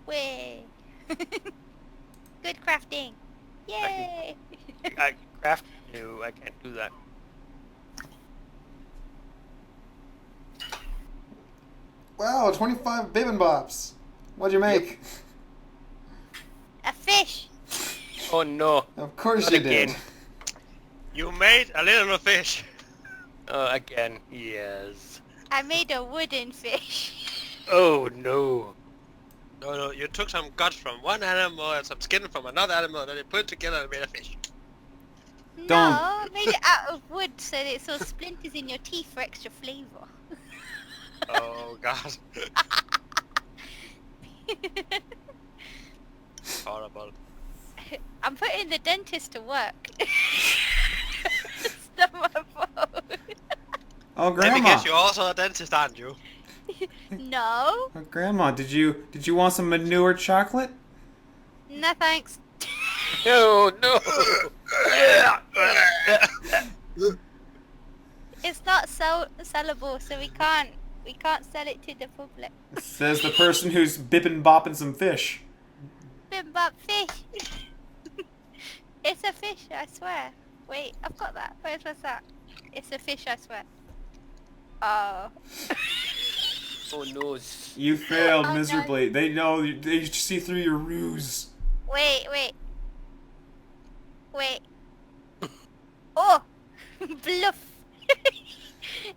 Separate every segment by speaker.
Speaker 1: Way. Good crafting. Yay.
Speaker 2: I craft. No, I can't do that.
Speaker 3: Wow, 25 bibimbops. What'd you make?
Speaker 1: A fish.
Speaker 2: Oh no.
Speaker 3: Of course
Speaker 2: Not
Speaker 3: you
Speaker 2: again.
Speaker 3: did.
Speaker 4: You made a little fish.
Speaker 2: Again. Yes.
Speaker 1: I made a wooden fish.
Speaker 2: Oh no.
Speaker 4: No, you took some guts from one animal and some skin from another animal, and then you put it together and made a fish.
Speaker 1: No, I made it out of wood so that it sort of splinters in your teeth for extra flavor.
Speaker 4: Oh god. Horrible.
Speaker 1: I'm putting the dentist to work. It's not my fault.
Speaker 3: Oh,
Speaker 4: Let me
Speaker 3: Grandma.
Speaker 4: guess, you're also a dentist, aren't you?
Speaker 1: No.
Speaker 3: Oh, Grandma, did you want some manure chocolate?
Speaker 1: No thanks.
Speaker 2: No, no.
Speaker 1: It's not sellable, so we can't sell it to the public.
Speaker 3: Says the person who's bibbin-bopping some fish.
Speaker 1: Bimbap fish. It's a fish, I swear. Wait, I've got that. Where's that? It's a fish, I swear. Oh.
Speaker 2: Oh no.
Speaker 3: You failed
Speaker 1: Oh, no.
Speaker 3: miserably. They know. They see through your ruse.
Speaker 1: Wait. Oh! Bluff!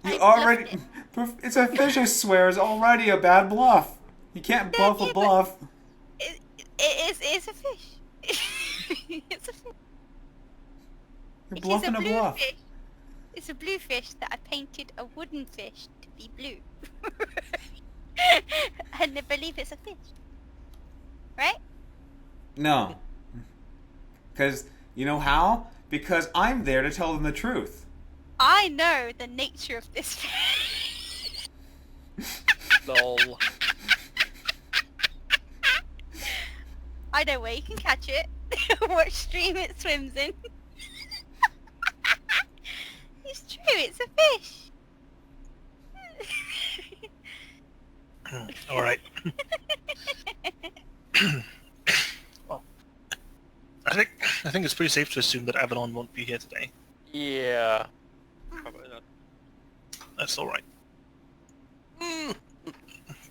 Speaker 3: You
Speaker 1: I
Speaker 3: already.
Speaker 1: bluffed
Speaker 3: It's a fish, I swear. It's already a bad bluff. You can't bluff a bluff.
Speaker 1: It's a fish. It's a fish.
Speaker 3: You're
Speaker 1: It is
Speaker 3: bluffing a
Speaker 1: blue
Speaker 3: bluff.
Speaker 1: fish. It's a blue fish that I painted a wooden fish to be blue. And I believe it's a fish. Right?
Speaker 3: No. Because, you know how? Because I'm there to tell them the truth.
Speaker 1: I know the nature of this fish.
Speaker 2: Lol.
Speaker 1: I know where you can catch it. What stream it swims in. It's true, it's a fish.
Speaker 5: All right. Well, I think it's pretty safe to assume that Avalon won't be here today.
Speaker 2: Yeah.
Speaker 4: Probably not.
Speaker 5: That's all right.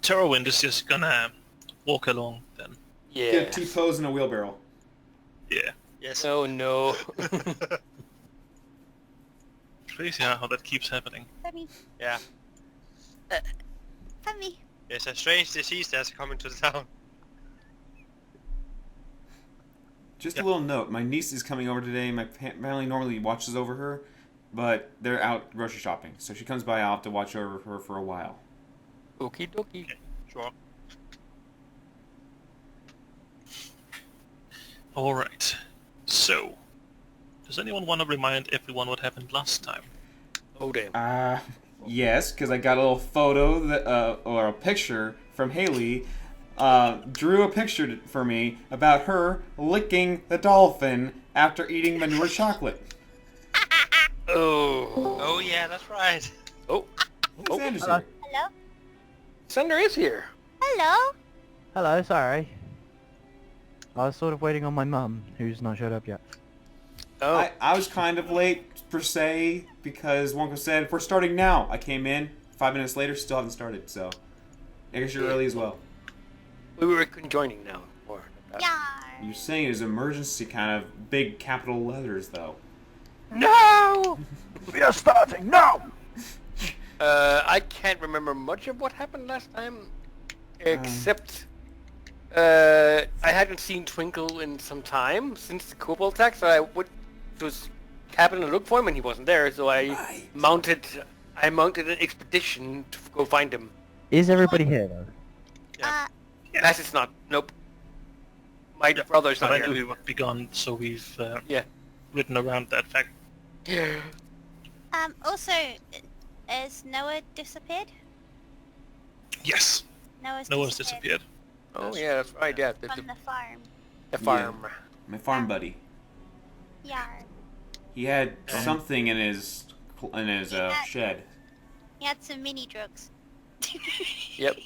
Speaker 5: Terrorwind is just gonna walk along then.
Speaker 2: Yeah.
Speaker 3: Get T-pose in a wheelbarrow.
Speaker 5: Yeah.
Speaker 4: Yes.
Speaker 2: Oh no.
Speaker 5: Crazy how that keeps happening.
Speaker 1: Funny.
Speaker 4: Yeah.
Speaker 1: Funny.
Speaker 4: There's a strange disease that's coming to the town.
Speaker 3: Just
Speaker 5: Yep.
Speaker 3: a little note. My niece is coming over today. My family normally watches over her, but they're out grocery shopping. So she comes by. I'll have to watch over her for a while.
Speaker 2: Okie dokie.
Speaker 4: Sure.
Speaker 5: All right. So, does anyone want to remind everyone what happened last time?
Speaker 2: Oh damn.
Speaker 3: Yes, because I got a little photo that, or a picture from Haley. Drew a picture for me about her licking the dolphin after eating manure chocolate.
Speaker 2: Oh.
Speaker 4: Oh yeah, that's right.
Speaker 2: Oh.
Speaker 3: Who's Anderson?
Speaker 6: Hello.
Speaker 1: Hello?
Speaker 2: Thunder is here.
Speaker 1: Hello?
Speaker 6: Hello, sorry. I was sort of waiting on my mum, who's not showed up yet.
Speaker 2: Oh.
Speaker 3: I was kind of late, per se, because Wonka said, we're starting now. I came in, 5 minutes later, still haven't started, so I guess you're early as well.
Speaker 2: We were conjoining now. Or
Speaker 1: Yeah.
Speaker 3: You're saying it is emergency kind of big capital letters, though.
Speaker 2: No!
Speaker 6: We are starting now!
Speaker 2: I can't remember much of what happened last time, except I hadn't seen Twinkle in some time since the Cobalt attack, so I went to his cabin and look for him, and he wasn't there. So I mounted an expedition to go find him.
Speaker 6: Is everybody here, though?
Speaker 2: That's it's not. Nope. My brother's
Speaker 5: But
Speaker 2: not
Speaker 5: I knew
Speaker 2: here.
Speaker 5: he would be gone, so we've
Speaker 2: Yeah.
Speaker 5: written around that fact.
Speaker 2: Yeah.
Speaker 1: Also, has Noah disappeared?
Speaker 5: Yes. Noah's disappeared.
Speaker 2: Oh yeah, that's right. Yeah,
Speaker 1: From the farm.
Speaker 2: the farm.
Speaker 3: My farm buddy.
Speaker 1: Yeah.
Speaker 3: He had something in his
Speaker 1: Yeah.
Speaker 3: shed.
Speaker 1: He had some mini drugs.
Speaker 2: Yep.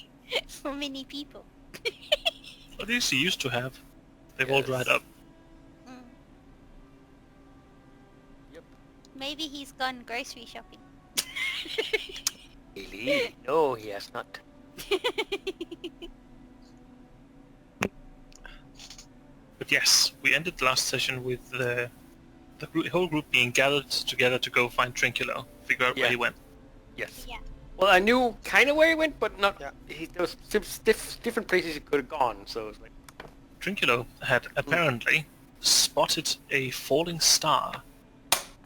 Speaker 1: For mini people.
Speaker 5: At least he used to have. They've all dried up.
Speaker 1: Mm.
Speaker 2: Yep.
Speaker 1: Maybe he's gone grocery shopping.
Speaker 2: Really? No, he has not.
Speaker 5: But yes, we ended the last session with the whole group being gathered together to go find Trinculo, figure out where
Speaker 2: Yeah.
Speaker 5: he went.
Speaker 2: Yes.
Speaker 1: Yeah.
Speaker 2: Well, I knew kind of where he went, but not.
Speaker 4: Yeah.
Speaker 2: There was different places he could have gone, so it's like.
Speaker 5: Trinculo had apparently spotted a falling star,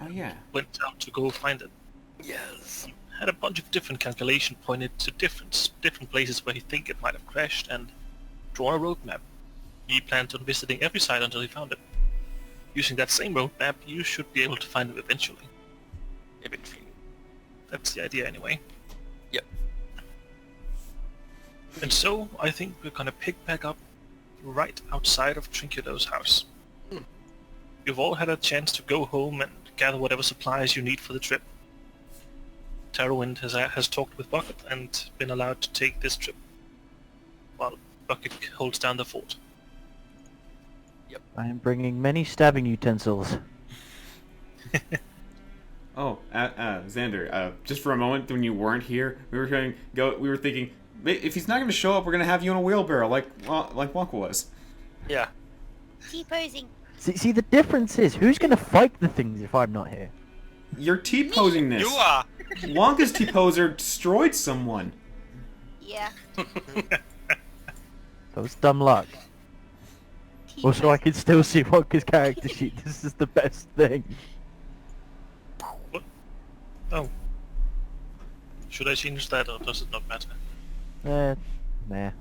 Speaker 3: Oh yeah.
Speaker 5: went out to go find it.
Speaker 2: Yes.
Speaker 5: Had a bunch of different calculations pointed to different places where he think it might have crashed and drawn a roadmap. He planned on visiting every site until he found it. Using that same roadmap, you should be able to find it eventually.
Speaker 2: Eventually.
Speaker 5: That's the idea anyway.
Speaker 2: Yep.
Speaker 5: And so, I think we're gonna pick back up right outside of Trinculo's house.
Speaker 2: Hmm.
Speaker 5: You've all had a chance to go home and gather whatever supplies you need for the trip. Tailwind has talked with Bucket and been allowed to take this trip, while Bucket holds down the fort.
Speaker 6: I am bringing many stabbing utensils.
Speaker 3: Oh, Xander. Just for a moment, when you weren't here, we were thinking, if he's not going to show up, we're going to have you in a wheelbarrow, like Wonka was.
Speaker 2: Yeah.
Speaker 1: T-posing.
Speaker 6: See, the difference is, who's gonna fight the things if I'm not here?
Speaker 3: You're T-posing this.
Speaker 4: You are.
Speaker 3: Wonka's T-poser destroyed someone.
Speaker 1: Yeah.
Speaker 6: That was dumb luck. Also, I can still see Wonka's character sheet. This is the best thing.
Speaker 5: What? Oh. Should I change that, or does it not matter?
Speaker 6: Nah.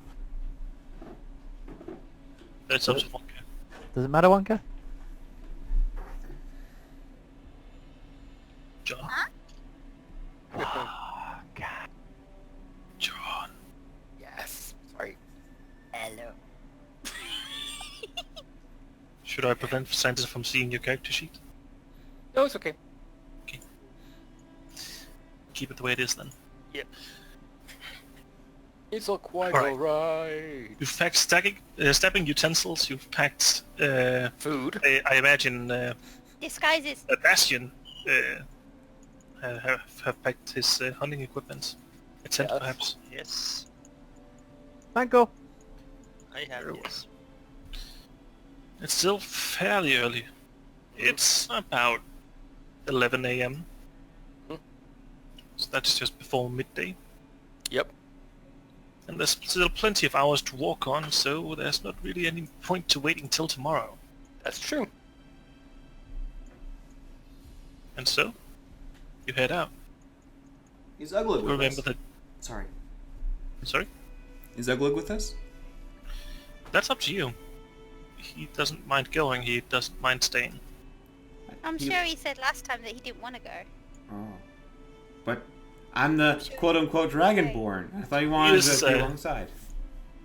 Speaker 5: That's up to Wonka.
Speaker 6: Does it matter, Wonka?
Speaker 5: John.
Speaker 6: Oh, God.
Speaker 5: John.
Speaker 2: Yes. Sorry.
Speaker 1: Hello.
Speaker 5: Should I prevent Santa from seeing your character sheet?
Speaker 2: No, it's okay.
Speaker 5: Keep it the way it is then.
Speaker 2: Yep. It's all quite
Speaker 5: Alright.
Speaker 2: alright.
Speaker 5: You've packed stabbing utensils, you've packed,
Speaker 2: Food.
Speaker 5: I imagine,
Speaker 1: Disguises.
Speaker 5: Bastion have packed his hunting equipment. A tent,
Speaker 2: Yes.
Speaker 5: perhaps.
Speaker 4: Yes.
Speaker 6: Mango.
Speaker 4: I have, yes.
Speaker 5: It's still fairly early. It's about 11 a.m.
Speaker 2: Mhm.
Speaker 5: So that's just before midday.
Speaker 2: Yep.
Speaker 5: And there's still plenty of hours to walk on, so there's not really any point to waiting till tomorrow.
Speaker 2: That's true.
Speaker 5: And so, you head out.
Speaker 3: Is Ugly with
Speaker 5: Remember
Speaker 3: us?
Speaker 5: that...
Speaker 3: Sorry.
Speaker 5: Sorry?
Speaker 3: Is Ugly with us?
Speaker 5: That's up to you. He doesn't mind going, he doesn't mind staying.
Speaker 1: I'm sure he said last time that he didn't want to go.
Speaker 3: Oh. But I'm the quote-unquote Dragonborn. I thought you wanted
Speaker 5: Yes,
Speaker 3: to be alongside.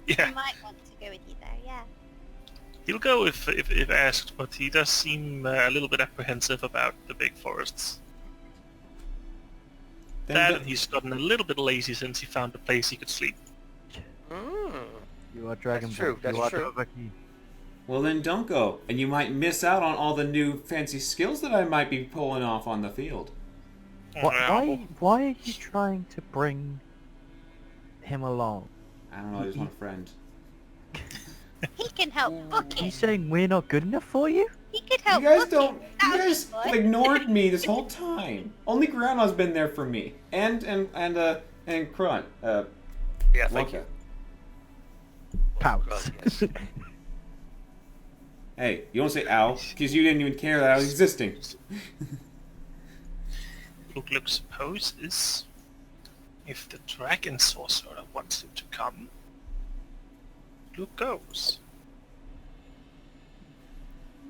Speaker 5: Yeah,
Speaker 1: He might want to go with you though, yeah.
Speaker 5: he'll go if asked, but he does seem a little bit apprehensive about the big forests.
Speaker 3: Then
Speaker 5: That
Speaker 3: go-
Speaker 5: and he's gotten a little bit lazy since he found a place he could sleep.
Speaker 2: Mm.
Speaker 6: You are Dragonborn.
Speaker 2: true, that's
Speaker 6: you are
Speaker 2: true.
Speaker 6: Dovahki.
Speaker 3: Well, then don't go, and you might miss out on all the new fancy skills that I might be pulling off on the field.
Speaker 6: Why are you trying to bring him along?
Speaker 3: I don't know, I just want a friend.
Speaker 1: He can help book
Speaker 6: Are you
Speaker 1: it.
Speaker 6: saying we're not good enough for you?
Speaker 1: He could
Speaker 3: You
Speaker 1: help
Speaker 3: guys
Speaker 1: book
Speaker 3: don't.
Speaker 1: it.
Speaker 3: You
Speaker 1: That would
Speaker 3: guys
Speaker 1: be
Speaker 3: have
Speaker 1: good.
Speaker 3: ignored me this whole time. Only Grandma's been there for me, and Kron.
Speaker 2: Yeah, thank
Speaker 3: Wonka.
Speaker 2: you.
Speaker 6: Pout.
Speaker 2: God, yes.
Speaker 3: Hey, you don't say ow, because you didn't even care that I was existing.
Speaker 5: Look, suppose is if the dragon sorcerer wants him to come, Luke goes.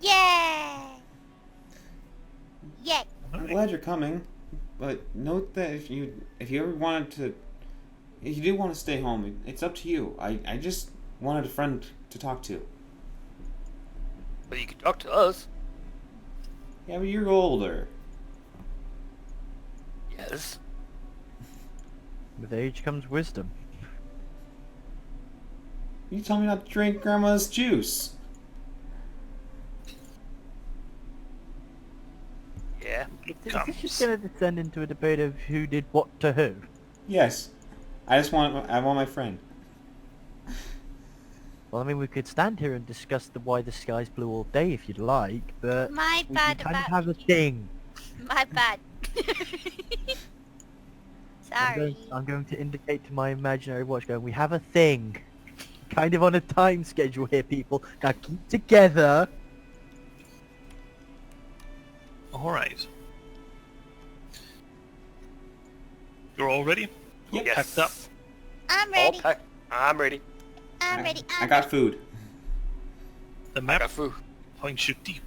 Speaker 1: Yeah. Yeah.
Speaker 3: I'm glad you're coming, but note that if you ever wanted to, if you do want to stay home, it's up to you. I just wanted a friend to talk to.
Speaker 2: But you can talk to us.
Speaker 3: Yeah, but you're older.
Speaker 2: Yes.
Speaker 6: With age comes wisdom.
Speaker 3: You told me not to drink Grandma's juice.
Speaker 2: Yeah.
Speaker 5: Look
Speaker 6: Is this
Speaker 5: comes.
Speaker 6: just gonna descend into a debate of who did what to who?
Speaker 3: Yes. I want my friend.
Speaker 6: Well, I mean, we could stand here and discuss why the sky's blue all day if you'd like, but
Speaker 1: My
Speaker 6: we
Speaker 1: bad
Speaker 6: kind of
Speaker 1: about
Speaker 6: have a thing.
Speaker 1: My bad. Sorry.
Speaker 6: I'm going to indicate to my imaginary watch going, we have a thing. Kind of on a time schedule here, people. Now keep together.
Speaker 5: Alright. You're all ready?
Speaker 3: Yep.
Speaker 2: Yes.
Speaker 5: Packed up.
Speaker 1: I'm
Speaker 2: All
Speaker 1: ready.
Speaker 2: packed. I'm ready.
Speaker 1: I'm ready.
Speaker 3: I got food.
Speaker 5: The
Speaker 2: I
Speaker 5: map
Speaker 2: got food.
Speaker 5: points you deep,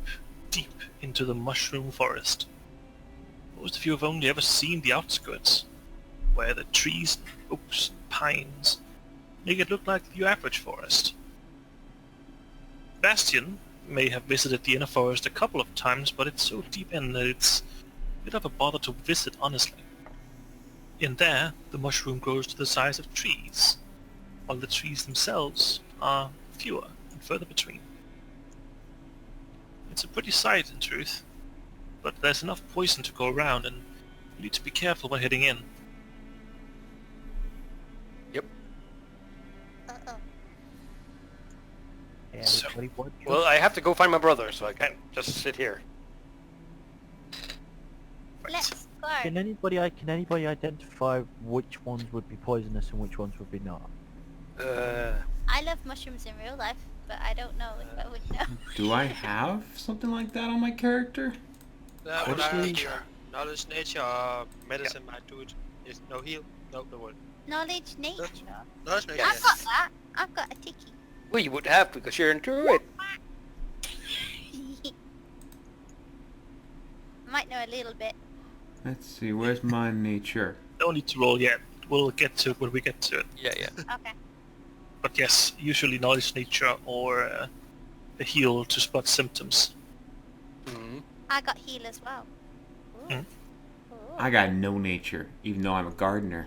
Speaker 5: deep into the mushroom forest. Most of you have only ever seen the outskirts, where the trees, oaks, pines make it look like your average forest. Bastion may have visited the inner forest a couple of times, but it's so deep in that it's a bit of a bother to visit, honestly. In there, the mushroom grows to the size of trees, while the trees themselves are fewer and further between. It's a pretty sight, in truth, but there's enough poison to go around, and you need to be careful when heading in.
Speaker 2: Yep.
Speaker 1: Uh-oh.
Speaker 6: Yeah,
Speaker 5: So-
Speaker 6: everybody watch
Speaker 2: Well, I have to go find my brother, so I can't just sit here.
Speaker 5: Right.
Speaker 1: Let's go.
Speaker 6: Can anybody identify which ones would be poisonous and which ones would be not?
Speaker 1: I love mushrooms in real life, but I don't know if I would know.
Speaker 3: Do I have something like that on my character?
Speaker 4: That would
Speaker 6: Actually-
Speaker 4: nature. Knowledge, nature, or medicine might do it. Is no heal? No, the word.
Speaker 1: Knowledge, nature.
Speaker 4: Knowledge, nature.
Speaker 2: Yes.
Speaker 1: I've got that. I've got a ticky.
Speaker 2: Well, you would have because you're into it.
Speaker 1: Might know a little bit.
Speaker 3: Let's see, where's my nature?
Speaker 5: Don't need to roll yet. We'll get to it when we get to it.
Speaker 2: Yeah, yeah.
Speaker 1: Okay.
Speaker 5: But yes, usually knowledge, nature, or a heal to spot symptoms.
Speaker 2: hmm
Speaker 1: I got heal as well. Ooh.
Speaker 5: Hmm.
Speaker 1: Ooh.
Speaker 3: I got no nature, even though I'm a gardener.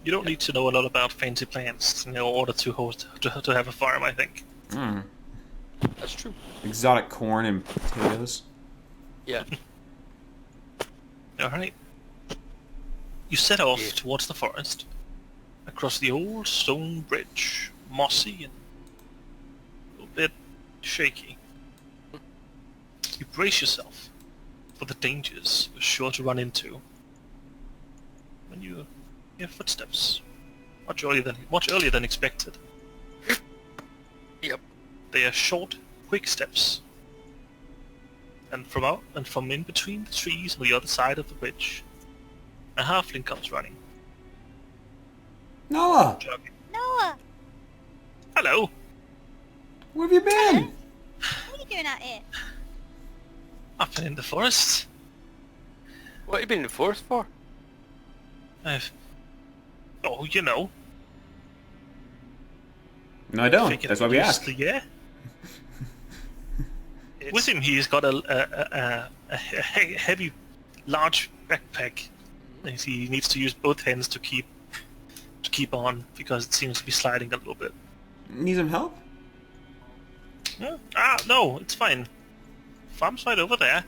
Speaker 5: You don't need to know a lot about fancy plants in order to have a farm, I think.
Speaker 3: Mm.
Speaker 2: That's true.
Speaker 3: Exotic corn and potatoes.
Speaker 2: Yeah.
Speaker 5: Alright. You set off
Speaker 2: Yeah.
Speaker 5: towards the forest, across the old stone bridge, mossy and a little bit shaky. You brace yourself for the dangers you're sure to run into when you hear footsteps much earlier than expected.
Speaker 2: Yep.
Speaker 5: They are short, quick steps. And from in between the trees on the other side of the bridge, a halfling comes running.
Speaker 3: Noah,
Speaker 5: Jogging.
Speaker 1: Noah,
Speaker 5: Hello!
Speaker 3: where have you been?
Speaker 1: what are you doing out here?
Speaker 5: Up in the forest.
Speaker 2: What you been in the forest for?
Speaker 5: Oh, you know.
Speaker 3: No, I don't.
Speaker 5: figured
Speaker 3: That's why we
Speaker 5: use
Speaker 3: asked.
Speaker 5: the- Yeah.
Speaker 4: It's,
Speaker 5: With him, he's got a heavy, large backpack. He needs to use both hands to keep on because it seems to be sliding a little bit.
Speaker 3: Need some help?
Speaker 5: No, it's fine. Farm's right over there.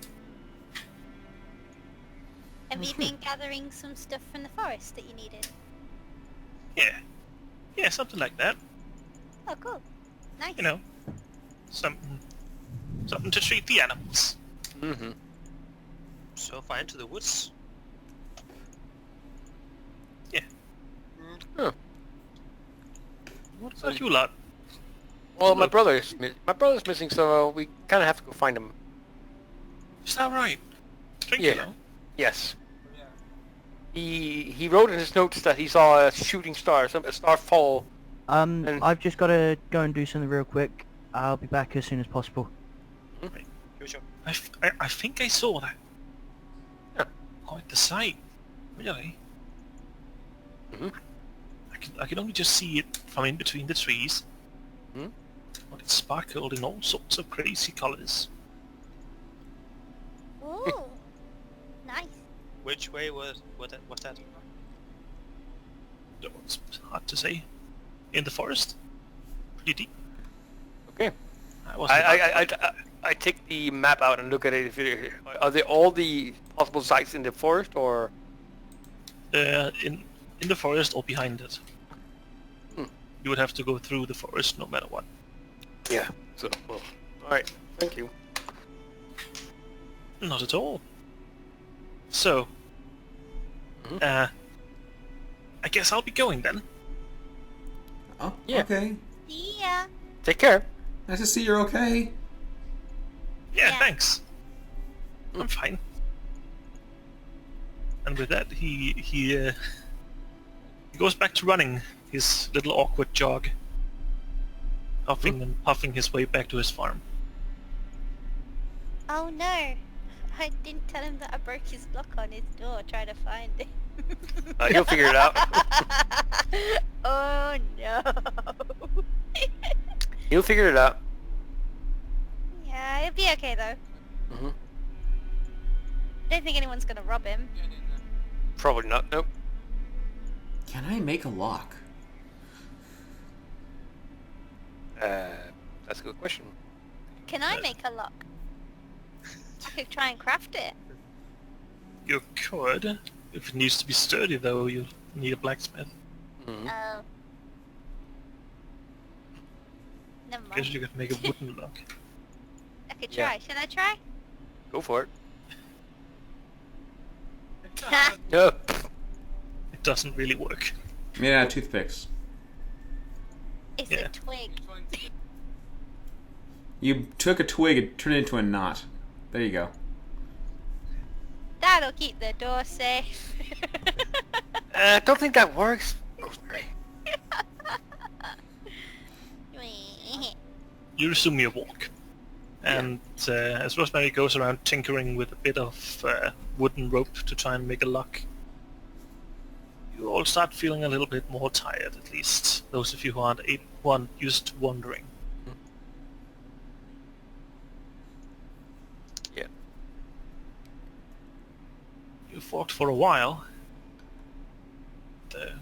Speaker 1: Have you been gathering some stuff from the forest that you needed?
Speaker 5: Yeah, something like that.
Speaker 1: Oh, cool. Nice.
Speaker 5: You know, something to treat the animals.
Speaker 2: Mm-hmm.
Speaker 4: so far into the woods.
Speaker 5: Yeah.
Speaker 4: Mm,
Speaker 2: Huh.
Speaker 5: What about you lot?
Speaker 2: Well, my brother's missing, so we kind of have to go find him.
Speaker 5: Is that right? Drink
Speaker 2: Yeah.
Speaker 5: you know.
Speaker 2: Yes. He wrote in his notes that he saw a shooting star, a star fall. And-
Speaker 6: I've just got to go and do something real quick. I'll be back as soon as possible.
Speaker 4: sure.
Speaker 5: I think I saw that.
Speaker 2: Yeah.
Speaker 5: Quite the sight. Really.
Speaker 2: Mhm.
Speaker 5: I can only just see it from in between the trees.
Speaker 2: Mhm.
Speaker 5: But it sparkled in all sorts of crazy colors.
Speaker 1: Ooh. Nice.
Speaker 4: Which way was that?
Speaker 5: So it's hard to say. In the forest, pretty deep.
Speaker 2: Okay.
Speaker 5: I
Speaker 2: I take the map out and look at it. Are they all the possible sites in the forest, or?
Speaker 5: in the forest or behind it.
Speaker 2: Hmm.
Speaker 5: You would have to go through the forest no matter what.
Speaker 2: Yeah. So, well, all right. Thank you.
Speaker 5: Not at all. So,
Speaker 2: Mhm.
Speaker 5: I guess I'll be going then.
Speaker 3: Oh,
Speaker 2: Yeah.
Speaker 3: okay.
Speaker 1: See ya.
Speaker 2: Take care.
Speaker 3: Nice to see you're okay.
Speaker 5: Yeah,
Speaker 1: Yeah.
Speaker 5: thanks. I'm fine. And with that, he goes back to running his little awkward jog, huffing and puffing his way back to his farm.
Speaker 1: Oh no. I didn't tell him that I broke his lock on his door trying to find him.
Speaker 2: He'll figure it out.
Speaker 1: Oh no.
Speaker 2: He'll figure it out.
Speaker 1: Yeah, it'll be okay though.
Speaker 2: Hmm.
Speaker 1: I don't think anyone's gonna rob him.
Speaker 2: Probably not. Nope.
Speaker 3: Can I make a lock?
Speaker 2: That's a good question.
Speaker 1: Can I make a lock? I could try and craft it.
Speaker 5: You could. If it needs to be sturdy, though, you need a blacksmith.
Speaker 2: Mhm.
Speaker 1: Oh. Never
Speaker 5: I guess
Speaker 1: mind.
Speaker 5: you could make a wooden lock.
Speaker 1: I could
Speaker 2: Yeah.
Speaker 1: try. Should I try?
Speaker 2: Go for it.
Speaker 1: Ha!
Speaker 2: No.
Speaker 5: It doesn't really work.
Speaker 3: Made out of toothpicks.
Speaker 1: It's
Speaker 5: Yeah.
Speaker 1: a twig.
Speaker 3: You took a twig and turned it into a knot. There you go.
Speaker 1: That'll keep the door safe.
Speaker 2: I don't think that works. Rosemary.
Speaker 5: You resume your walk. And as Rosemary goes around tinkering with a bit of wooden rope to try and make a lock, you all start feeling a little bit more tired, at least. Those of you who aren't used to wandering.
Speaker 2: Yeah.
Speaker 5: You've walked for a while. The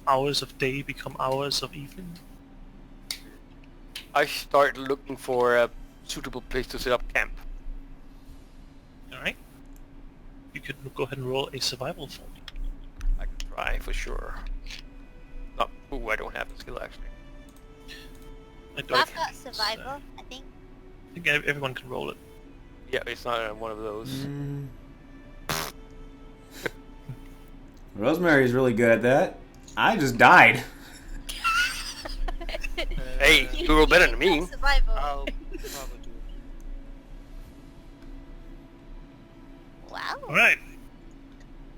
Speaker 5: hours of day become hours of evening.
Speaker 2: I start looking for a suitable place to set up camp.
Speaker 5: Alright? You could go ahead and roll a survival for me.
Speaker 2: I can try for sure. Ooh, I don't have the skill actually.
Speaker 5: I don't
Speaker 1: I've got
Speaker 5: think
Speaker 1: survival, I think.
Speaker 5: I think everyone can roll it.
Speaker 2: Yeah, it's not one of those.
Speaker 3: Mm. Rosemary's really good at that. I just died.
Speaker 2: Hey, you roll better than me.
Speaker 1: Survival.
Speaker 4: I'll probably do it.
Speaker 1: Wow.
Speaker 5: Alright.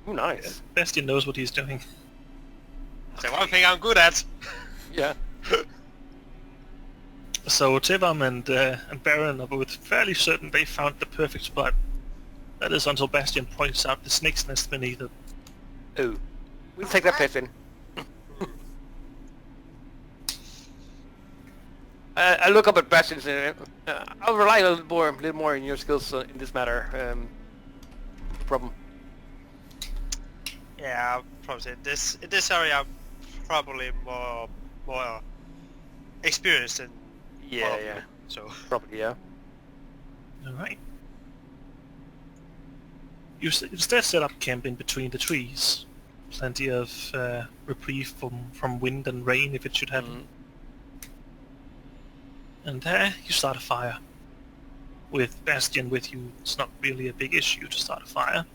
Speaker 2: Ooh, nice.
Speaker 5: Bastian knows what he's doing.
Speaker 4: Say one thing I'm good at.
Speaker 2: Yeah.
Speaker 5: So Tivam and Baron are both fairly certain they found the perfect spot. That is until Bastian points out the snake's nest beneath it.
Speaker 2: Oh. We'll take that place then. I look up at Bastion and I'll rely a little more on your skills in this matter. No problem.
Speaker 4: Yeah, I'll probably say in this area I'm probably more experienced in
Speaker 2: Yeah,
Speaker 4: all of
Speaker 2: yeah.
Speaker 4: you, so
Speaker 2: Probably, yeah.
Speaker 5: Alright. You instead set up camp in between the trees. Plenty of reprieve from wind and rain if it should happen.
Speaker 2: Mhm.
Speaker 5: And there you start a fire. With Bastian with you, it's not really a big issue to start a fire.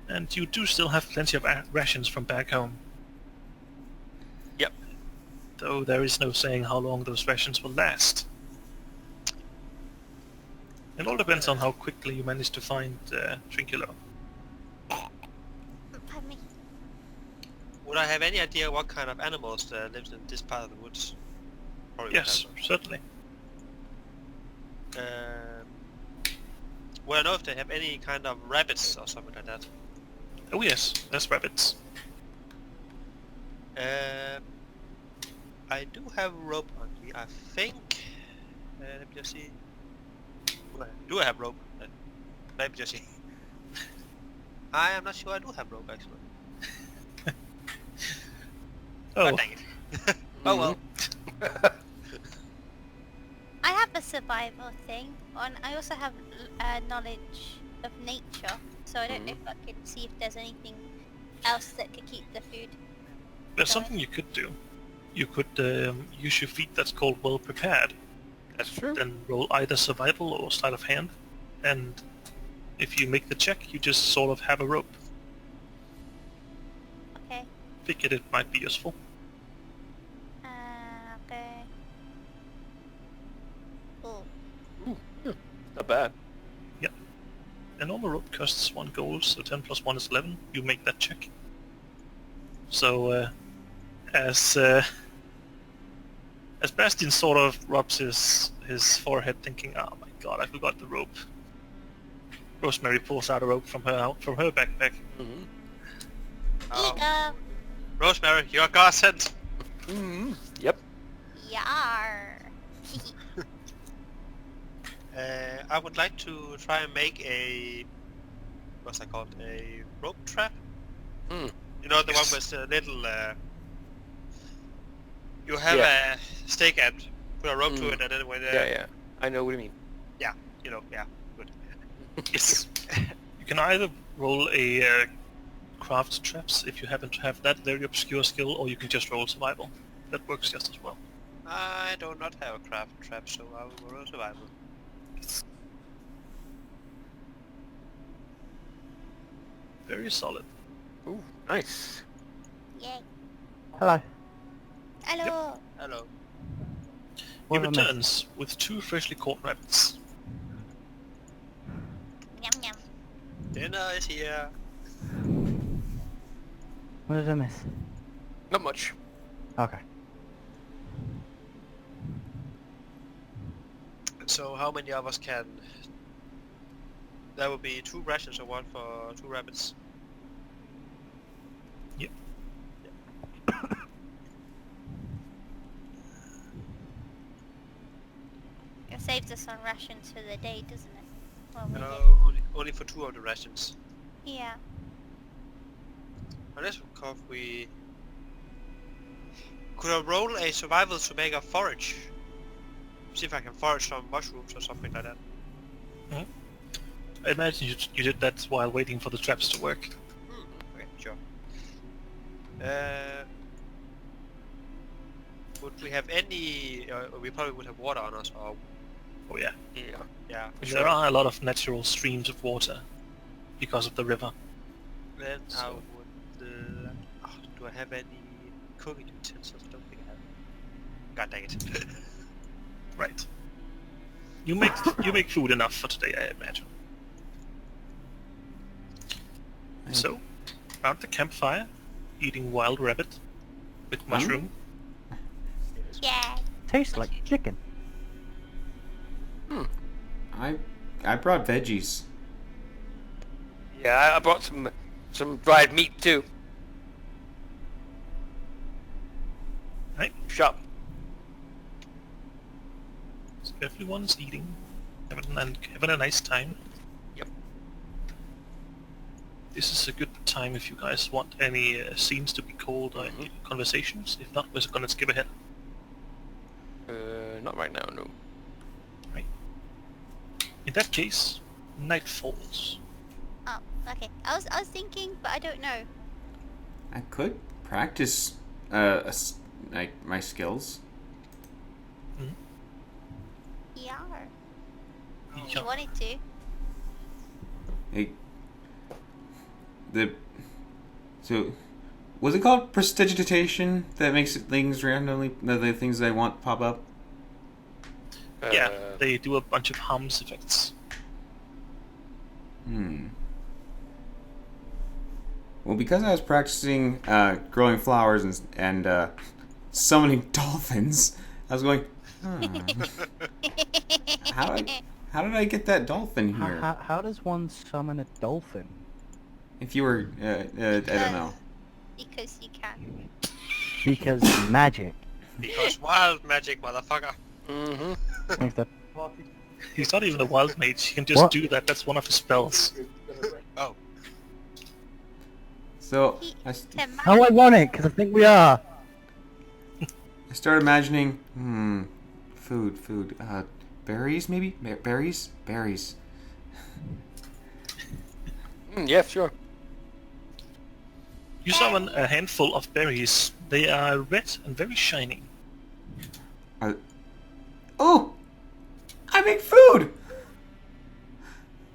Speaker 5: And you do still have plenty of rations from back home.
Speaker 2: Yep.
Speaker 5: Though there is no saying how long those rations will last. It all depends on how quickly you manage to find Trinculo.
Speaker 1: Pardon me.
Speaker 4: would I have any idea what kind of animals lives in this part of the woods? Probably would
Speaker 5: Yes,
Speaker 4: have.
Speaker 5: certainly.
Speaker 4: Would I know if they have any kind of rabbits or something like that?
Speaker 5: Oh yes, there's rabbits.
Speaker 4: I do have rope on me, I think. Let me just see. Do I have rope? Let me just see. I am not sure I do have rope actually.
Speaker 5: Oh,
Speaker 4: dang it. Oh well.
Speaker 1: I have a survival thing, and I also have knowledge of nature, so I don't know if I could see if there's anything else that could keep the food.
Speaker 5: there's something you could do. You could use your feat that's called well prepared.
Speaker 2: That's true.
Speaker 5: Then roll either survival or sleight of hand, and if you make the check, you just sort of have a rope.
Speaker 1: Okay.
Speaker 5: Figured it might be useful.
Speaker 1: Okay. Cool.
Speaker 2: Not bad.
Speaker 5: A normal rope costs 1 gold, so 10 plus 1 is 11. You make that check. So, as Bastian sort of rubs his forehead, thinking, "Oh my god, I forgot the rope." Rosemary pulls out a rope from her backpack.
Speaker 2: Mm-hmm.
Speaker 4: Oh.
Speaker 1: Ego.
Speaker 4: Rosemary, you're godsend.
Speaker 2: Mm-hmm. Yep.
Speaker 1: Yar.
Speaker 4: I would like to try and make a... what's that called? A rope trap?
Speaker 2: Mm.
Speaker 4: You know, the one with the little... you have a stake and put a rope to it, and then when...
Speaker 2: Yeah. I know what you mean.
Speaker 4: You know, yeah, good.
Speaker 5: Yes. You can either roll a craft traps if you happen to have that very obscure skill, or you can just roll survival. That works just as well.
Speaker 4: I do not have a craft trap, so I will roll survival.
Speaker 5: Very solid.
Speaker 2: Ooh, nice.
Speaker 1: Yay.
Speaker 6: Hello.
Speaker 1: Hello.
Speaker 4: Hello.
Speaker 5: He
Speaker 6: What have I missed?
Speaker 5: returns with 2 freshly caught rabbits.
Speaker 1: Yum yum.
Speaker 4: Dinner is here.
Speaker 6: What did I miss?
Speaker 2: Not much.
Speaker 6: Okay.
Speaker 4: So how many of us can... There will be 2 rations or 1 for 2 rabbits.
Speaker 5: Yep.
Speaker 1: It saves us on rations for the day, doesn't it? Well, we
Speaker 4: No, only for 2 of the rations.
Speaker 1: did. Yeah.
Speaker 4: Unless we... Could I roll a survival to make a forage? See if I can forage some mushrooms or something like that.
Speaker 5: I imagine you did that while waiting for the traps to work.
Speaker 4: Okay, sure. Would we have any... we probably would have water on us, or...
Speaker 5: Oh yeah.
Speaker 4: Yeah, for
Speaker 5: There
Speaker 4: sure.
Speaker 5: are a lot of natural streams of water because of the river.
Speaker 4: Then I
Speaker 5: So-
Speaker 4: would... do I have any cooking utensils? I don't think I have. God dang it.
Speaker 5: Right. You make food enough for today, I imagine. So, around the campfire, eating wild rabbit with mushroom.
Speaker 1: Yeah.
Speaker 6: Tastes like chicken.
Speaker 3: I brought veggies.
Speaker 2: Yeah, I brought some dried meat too.
Speaker 5: Right.
Speaker 2: Shop.
Speaker 5: So everyone's eating, having a nice time.
Speaker 2: Yep.
Speaker 5: This is a good time if you guys want any scenes to be called or any conversations. If not, we're gonna skip ahead.
Speaker 2: Not right now, no.
Speaker 5: Right. In that case, night falls.
Speaker 1: Oh, okay. I was thinking, but I don't know.
Speaker 3: I could practice like my skills.
Speaker 1: Yeah.
Speaker 5: Yeah.
Speaker 1: You wanted to.
Speaker 3: So was it called prestidigitation that makes things randomly the things that I want pop up?
Speaker 5: Yeah, they do a bunch of harms effects.
Speaker 3: Well, because I was practicing growing flowers and summoning dolphins, I was going, how did I get that dolphin here?
Speaker 6: How does one summon a dolphin?
Speaker 3: If you were, I don't know.
Speaker 1: Because you can.
Speaker 6: Because magic.
Speaker 4: Because wild magic, motherfucker.
Speaker 2: Mm-hmm.
Speaker 6: Like the-
Speaker 5: He's not even a wild mage, he can just
Speaker 6: What?
Speaker 5: do that, that's one of his spells.
Speaker 4: Oh.
Speaker 3: So,
Speaker 1: He-
Speaker 3: I,
Speaker 1: to
Speaker 6: How ironic, because I think we are.
Speaker 3: I start imagining, food. Berries maybe? Berries? Berries.
Speaker 2: Yeah, sure.
Speaker 5: You summon a handful of berries. They are red and very shiny.
Speaker 3: Oh! I make food!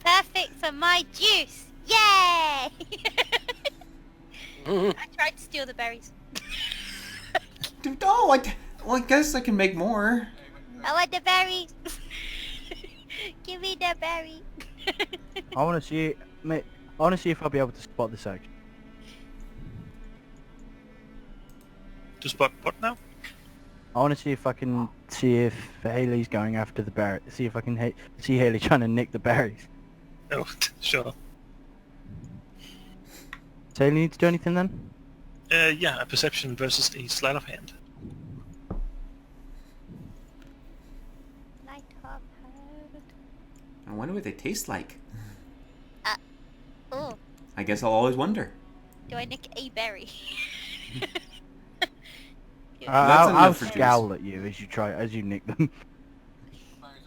Speaker 1: Perfect for my juice. Yay! I tried to steal the berries.
Speaker 3: Dude, oh, I guess I can make more.
Speaker 1: I want the berries. Give me the berry.
Speaker 6: I want to see, mate. I want to see if I'll be able to spot this action.
Speaker 5: To spot what now?
Speaker 6: I want to see if I can see if Haley's going after the berry. See if I can see Haley trying to nick the berries.
Speaker 5: Oh, sure.
Speaker 6: Does Haley need to do anything then?
Speaker 5: Yeah, a perception versus a sleight of hand.
Speaker 1: Light up hand.
Speaker 3: I wonder what they taste like.
Speaker 1: Oh,
Speaker 3: I guess I'll always wonder.
Speaker 1: do I nick a berry?
Speaker 3: That's
Speaker 6: I'll
Speaker 3: enough for juice.
Speaker 6: scowl at you as you nick them.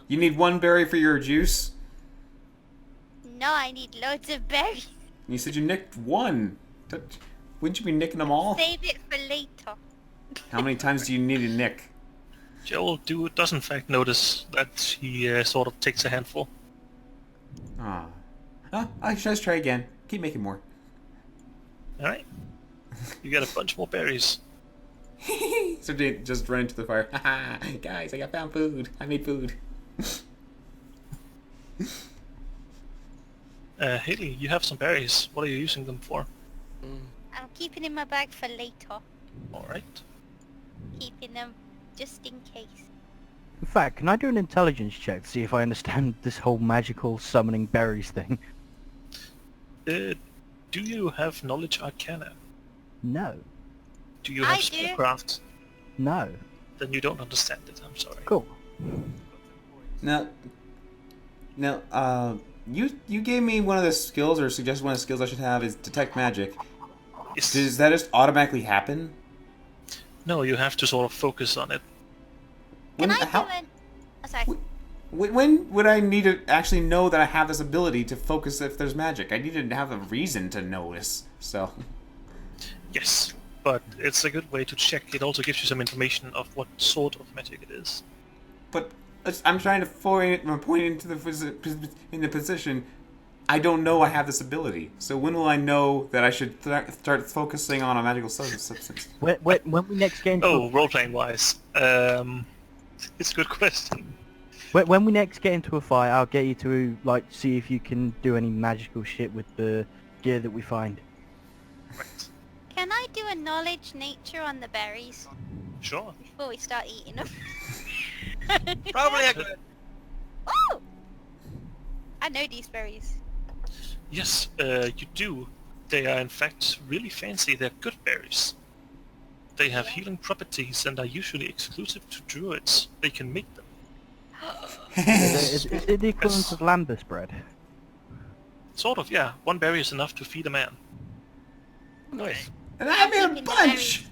Speaker 3: You need one berry for your juice?
Speaker 1: No, I need loads of berries.
Speaker 3: You said you nicked one. Wouldn't you be nicking them all?
Speaker 1: Save it for later.
Speaker 3: How many times do you need to nick?
Speaker 5: Joel does in fact notice that he sort of takes a handful.
Speaker 3: Ah. Oh, I should just try again. Keep making more.
Speaker 5: Alright. You get a bunch more berries.
Speaker 3: So they just run into the fire. Haha, guys, I found food. I made food.
Speaker 5: Haley, you have some berries. What are you using them for?
Speaker 1: I'm keeping in my bag for later.
Speaker 5: Alright.
Speaker 1: Keeping them just in case.
Speaker 6: In fact, can I do an intelligence check to see if I understand this whole magical summoning berries thing?
Speaker 5: Do you have knowledge arcana?
Speaker 6: No.
Speaker 5: Do you
Speaker 1: I
Speaker 5: have
Speaker 1: do.
Speaker 5: spellcraft?
Speaker 6: No.
Speaker 5: Then you don't understand it, I'm sorry.
Speaker 6: Cool.
Speaker 3: Now, you gave me one of the skills, or suggested one of the skills I should have is detect magic.
Speaker 5: Yes.
Speaker 3: Does that just automatically happen?
Speaker 5: No, you have to sort of focus on it.
Speaker 1: Can I
Speaker 3: how-
Speaker 1: do an... Oh, sorry.
Speaker 3: When would I need to actually know that I have this ability to focus if there's magic? I need to have a reason to notice, so...
Speaker 5: Yes, but it's a good way to check. It also gives you some information of what sort of magic it is.
Speaker 3: But I'm trying to point into in the position. I don't know I have this ability. So when will I know that I should start focusing on a magical substance?
Speaker 6: When we next get into
Speaker 5: Oh, role-playing wise. It's a good question.
Speaker 6: when we next get into a fight, I'll get you to like see if you can do any magical shit with the gear that we find.
Speaker 5: Right.
Speaker 1: Can I do a knowledge nature on the berries
Speaker 5: Sure.
Speaker 1: before we start eating them?
Speaker 4: Probably a good.
Speaker 1: Oh! I know these berries.
Speaker 5: Yes, you do. They are in fact really fancy. They're good berries. They have healing properties and are usually exclusive to druids. They can make them.
Speaker 6: Is it the equivalent of lambus bread?
Speaker 5: Sort of, yeah. One berry is enough to feed a man.
Speaker 2: Nice.
Speaker 3: And I made a
Speaker 1: keeping the
Speaker 3: bunch!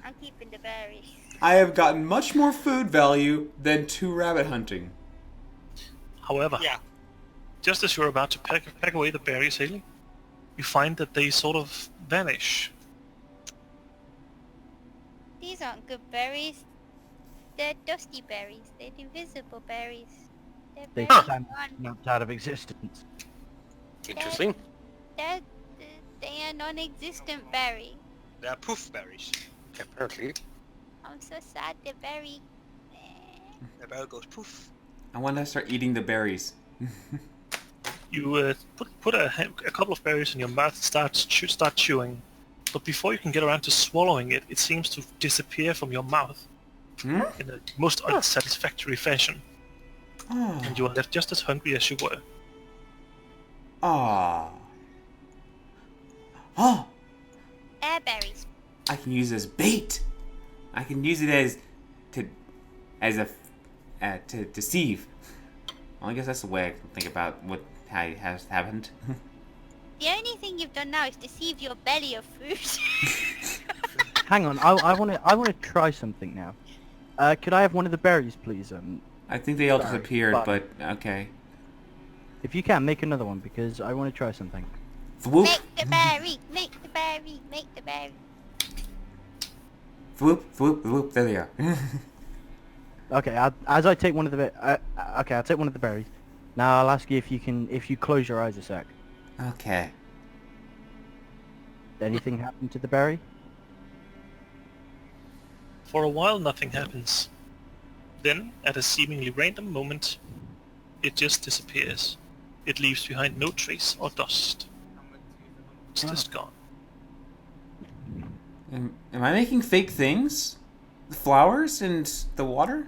Speaker 1: I'm keeping the berries.
Speaker 3: I have gotten much more food value than 2 rabbit hunting.
Speaker 5: However,
Speaker 4: Yeah.
Speaker 5: just as you're about to pack away the berries, Haley, you find that they sort of vanish.
Speaker 1: These aren't good berries. They're dusty berries. They're invisible berries. They're
Speaker 6: They
Speaker 1: berries
Speaker 6: snapped out of existence.
Speaker 2: Interesting.
Speaker 1: They are non-existent berry.
Speaker 4: They are poof berries.
Speaker 2: Apparently.
Speaker 1: I'm so sad they're berry.
Speaker 4: The berry goes poof.
Speaker 3: I want to start eating the berries.
Speaker 5: You put a couple of berries in your mouth and start chewing. But before you can get around to swallowing it, it seems to disappear from your mouth
Speaker 3: Hmm?
Speaker 5: in a most unsatisfactory fashion.
Speaker 3: Oh.
Speaker 5: And you are left just as hungry as you were.
Speaker 3: Ah. Oh,
Speaker 1: Air berries.
Speaker 3: I can use it as bait. I can use it as to deceive. Well, I guess that's the way I can think about how it has happened.
Speaker 1: The only thing you've done now is deceive your belly of food.
Speaker 6: hang on. I want to try something now. Could I have one of the berries, please?
Speaker 3: I think they all
Speaker 6: Sorry,
Speaker 3: disappeared,
Speaker 6: but-
Speaker 3: but okay.
Speaker 6: If you can, make another one because I want to try something.
Speaker 3: Thwoop,
Speaker 1: Make the berry, make the berry, make the berry.
Speaker 3: thwoop, thwoop, thwoop. There they are.
Speaker 6: Okay, as I take one of the okay, I'll take one of the berries. Now I'll ask you if you close your eyes a sec.
Speaker 3: Okay.
Speaker 6: Did anything happen to the berry?
Speaker 5: For a while, nothing happens. Then, at a seemingly random moment, it just disappears. It leaves behind no trace or dust. It's just gone.
Speaker 3: Am I making fake things? The flowers and the water?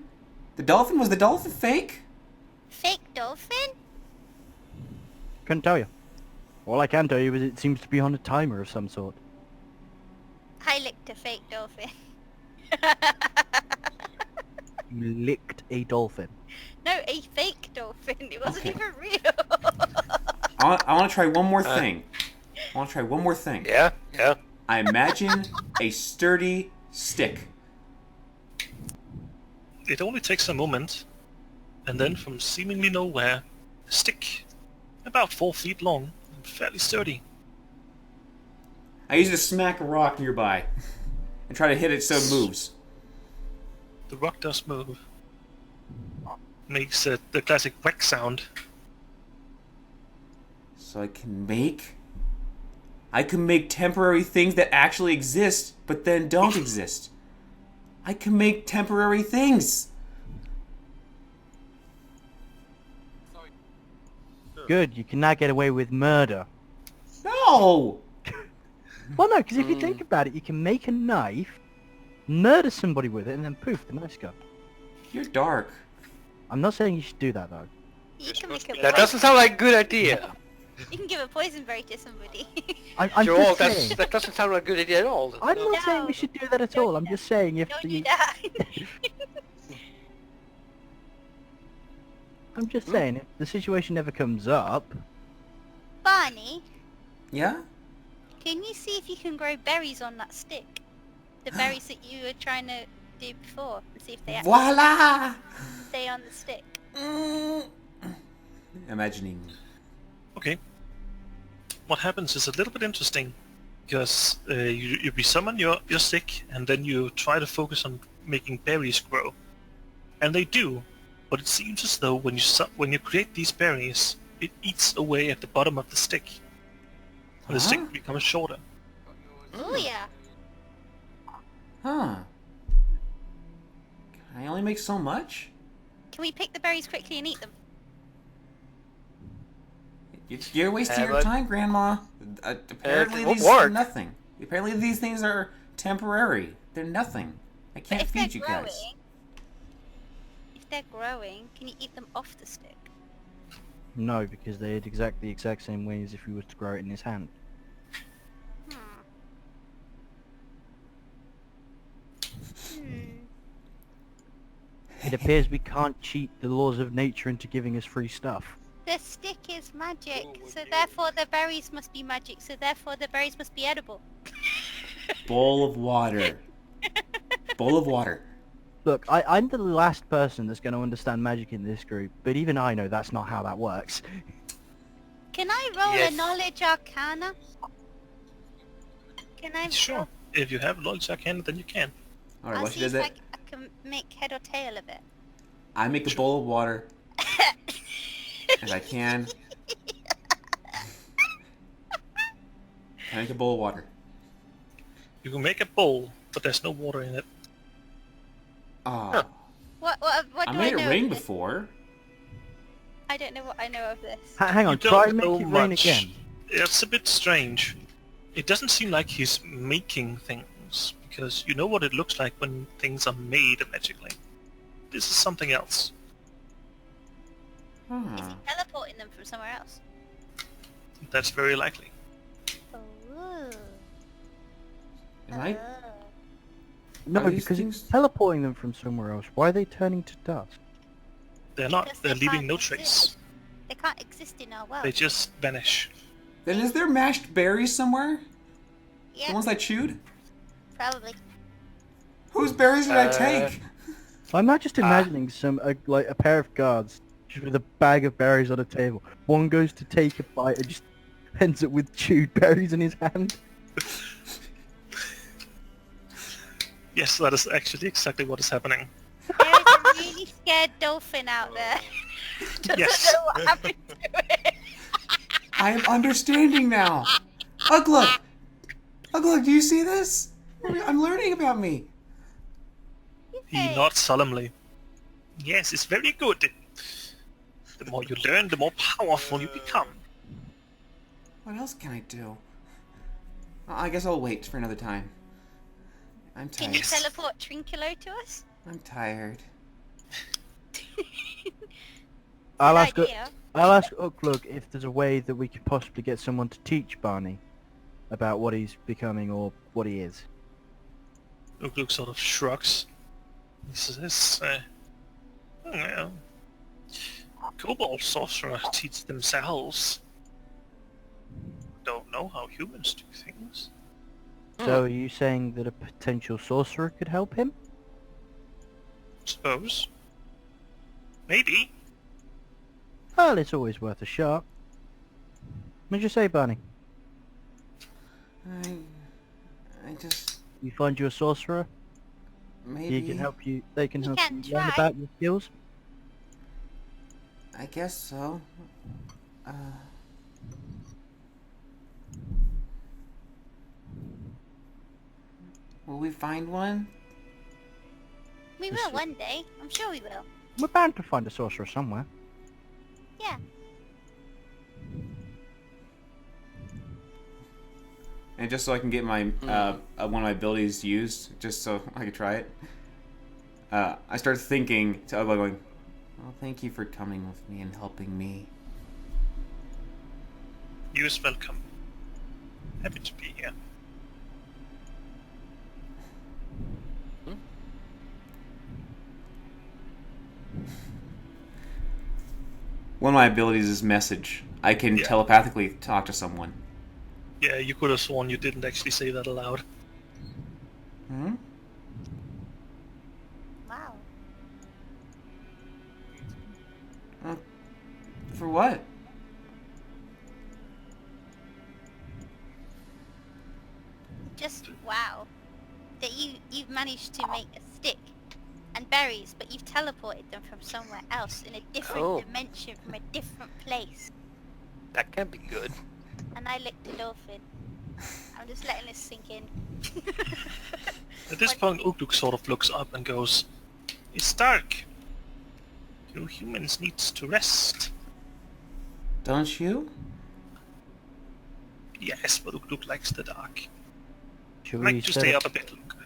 Speaker 3: The dolphin? Was the dolphin fake?
Speaker 1: Fake dolphin?
Speaker 6: Couldn't tell you. All I can tell you is it seems to be on a timer of some sort.
Speaker 1: I licked a fake dolphin.
Speaker 6: You licked a dolphin.
Speaker 1: No, a fake dolphin. It wasn't
Speaker 3: Okay.
Speaker 1: even real.
Speaker 3: I want to try one more thing. I want to try one more thing.
Speaker 2: Yeah, yeah.
Speaker 3: I imagine a sturdy stick.
Speaker 5: It only takes a moment, and then from seemingly nowhere, a stick, about 4 feet long and fairly sturdy.
Speaker 3: I use it to smack a rock nearby and try to hit it so it moves.
Speaker 5: The rock does move. Makes the classic whack sound.
Speaker 3: So I can make temporary things that actually exist, but then don't exist. I can make temporary things.
Speaker 6: Good, you can now get away with murder.
Speaker 3: No!
Speaker 6: Well, no, because if you think about it, you can make a knife, murder somebody with it, and then poof, the knife's gone.
Speaker 3: You're dark.
Speaker 6: I'm not saying you should do that, though.
Speaker 1: You can make a
Speaker 2: That doesn't sound like a good idea.
Speaker 1: You can give a poison berry to somebody.
Speaker 6: I'm
Speaker 2: Joel,
Speaker 6: just saying.
Speaker 2: that doesn't sound like a good idea at all.
Speaker 6: I'm not saying we should do that at all. I'm just saying if
Speaker 1: Don't do
Speaker 6: the...
Speaker 1: that.
Speaker 6: I'm just saying if the situation ever comes up...
Speaker 1: Barney,
Speaker 3: Yeah?
Speaker 1: can you see if you can grow berries on that stick? The berries that you were trying to do before, and see if they actually
Speaker 3: Voila!
Speaker 1: stay on the stick.
Speaker 3: Imagining.
Speaker 5: Okay. What happens is a little bit interesting, because you resummon your stick, and then you try to focus on making berries grow. And they do, but it seems as though when you create these berries, it eats away at the bottom of the stick. And the stick becomes shorter.
Speaker 1: Oh yeah.
Speaker 3: Huh. Can I only make so much?
Speaker 1: Can we pick the berries quickly and eat them?
Speaker 3: You're wasting your
Speaker 2: but-
Speaker 3: time, Grandma. Apparently
Speaker 2: it won't
Speaker 3: these are
Speaker 2: work.
Speaker 3: nothing. Apparently these things are temporary. They're nothing. I
Speaker 1: But
Speaker 3: can't
Speaker 1: if they're
Speaker 3: feed you
Speaker 1: growing,
Speaker 3: guys.
Speaker 1: if they're growing, can you eat them off the stick?
Speaker 6: No, because they're the exact same way as if you were to grow it in his hand. It appears we can't cheat the laws of nature into giving us free stuff.
Speaker 1: The stick is magic, so therefore the berries must be magic, so therefore the berries must be edible.
Speaker 3: Bowl of water. Bowl of water.
Speaker 6: Look, I'm the last person that's going to understand magic in this group, but even I know that's not how that works.
Speaker 1: Can I roll
Speaker 2: Yes.
Speaker 1: a knowledge arcana? Can I?
Speaker 5: Sure. If you have knowledge arcana, then you can.
Speaker 3: Alright,
Speaker 1: I'll
Speaker 3: while she
Speaker 1: see
Speaker 3: does
Speaker 1: if
Speaker 3: that,
Speaker 1: I can make head or tail of it.
Speaker 3: I make a bowl of water as I can. Can I make a bowl of water?
Speaker 5: You can make a bowl, but there's no water in it.
Speaker 3: Oh.
Speaker 1: What
Speaker 3: I
Speaker 1: do
Speaker 3: made
Speaker 1: I know
Speaker 3: it rain
Speaker 1: of this?
Speaker 3: before.
Speaker 1: I don't know what I know of this.
Speaker 6: Hang on,
Speaker 5: You
Speaker 6: try
Speaker 5: don't
Speaker 6: and make
Speaker 5: know
Speaker 6: it rain
Speaker 5: much.
Speaker 6: again.
Speaker 5: It's a bit strange. It doesn't seem like he's making things, because you know what it looks like when things are made magically. This is something else.
Speaker 3: Hmm.
Speaker 1: Is he teleporting them from somewhere else?
Speaker 5: That's very likely.
Speaker 1: Oh.
Speaker 3: Am I?
Speaker 6: No,
Speaker 3: Are these
Speaker 6: because
Speaker 3: things-
Speaker 6: it's teleporting them from somewhere else. Why are they turning to dust?
Speaker 5: They're not.
Speaker 1: Because
Speaker 5: They're
Speaker 1: they
Speaker 5: leaving
Speaker 1: can't
Speaker 5: no
Speaker 1: exist.
Speaker 5: trace.
Speaker 1: They can't exist in our world.
Speaker 5: They just vanish.
Speaker 3: Then is there mashed berries somewhere? The
Speaker 1: Yeah,
Speaker 3: ones I chewed?
Speaker 1: probably.
Speaker 3: Whose berries did I take?
Speaker 6: I'm not just imagining like a pair of guards just with a bag of berries on a table. One goes to take a bite and just ends up with chewed berries in his hand.
Speaker 5: Yes, that is actually exactly what is happening.
Speaker 1: There is a really scared dolphin out there. Doesn't
Speaker 5: Yes.
Speaker 1: know what happened to it.
Speaker 3: I am understanding now. Ugluk! Ugluk, do you see this? I'm learning about me.
Speaker 5: He nods solemnly. Yes, it's very good. The more you learn, the more powerful you become.
Speaker 3: What else can I do? I guess I'll wait for another time. I'm
Speaker 1: Can
Speaker 3: tired.
Speaker 1: you teleport Trinculo to us?
Speaker 3: I'm tired.
Speaker 6: I'll
Speaker 1: Good
Speaker 6: ask
Speaker 1: idea.
Speaker 6: Uklug if there's a way that we could possibly get someone to teach Barney about what he's becoming or what he is.
Speaker 5: Ugluk sort of shrugs. He says, well, kobold sorcerer teach themselves. Don't know how humans do things.
Speaker 6: So are you saying that a potential sorcerer could help him?
Speaker 5: Suppose. Maybe.
Speaker 6: Well, it's always worth a shot. What'd you say, Barney?
Speaker 3: I just...
Speaker 6: You find you a sorcerer?
Speaker 3: Maybe...
Speaker 6: He can help you. They can
Speaker 1: You
Speaker 6: help
Speaker 1: can
Speaker 6: you learn
Speaker 1: try.
Speaker 6: about your skills.
Speaker 3: I guess so. Will we find one?
Speaker 1: We will one day. I'm sure we will.
Speaker 6: We're bound to find a sorcerer somewhere.
Speaker 1: Yeah.
Speaker 3: And just so I can get my one of my abilities used, just so I could try it. I start thinking to Ugly, going, "Well, thank you for coming with me and helping me."
Speaker 5: You is welcome. Happy to be here.
Speaker 3: One of my abilities is message. I can
Speaker 5: Yeah.
Speaker 3: telepathically talk to someone.
Speaker 5: Yeah, you could have sworn you didn't actually say that aloud.
Speaker 3: Hmm?
Speaker 1: Wow.
Speaker 3: For what?
Speaker 1: Just wow. That you've managed to make a stick and berries, but you've teleported them from somewhere else in a different dimension, from a different place.
Speaker 2: That can be good.
Speaker 1: And I licked a dolphin. I'm just letting this sink in.
Speaker 5: At this point, Ugluk sort of looks up and goes, "It's dark. You humans need to rest."
Speaker 3: Don't you?
Speaker 5: Yes, but Ugluk likes the dark.
Speaker 6: Should
Speaker 5: Like
Speaker 6: we
Speaker 5: to
Speaker 6: set
Speaker 5: stay
Speaker 6: up?
Speaker 5: up a bit longer.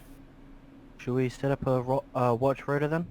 Speaker 6: Should we set up a watch rotor then?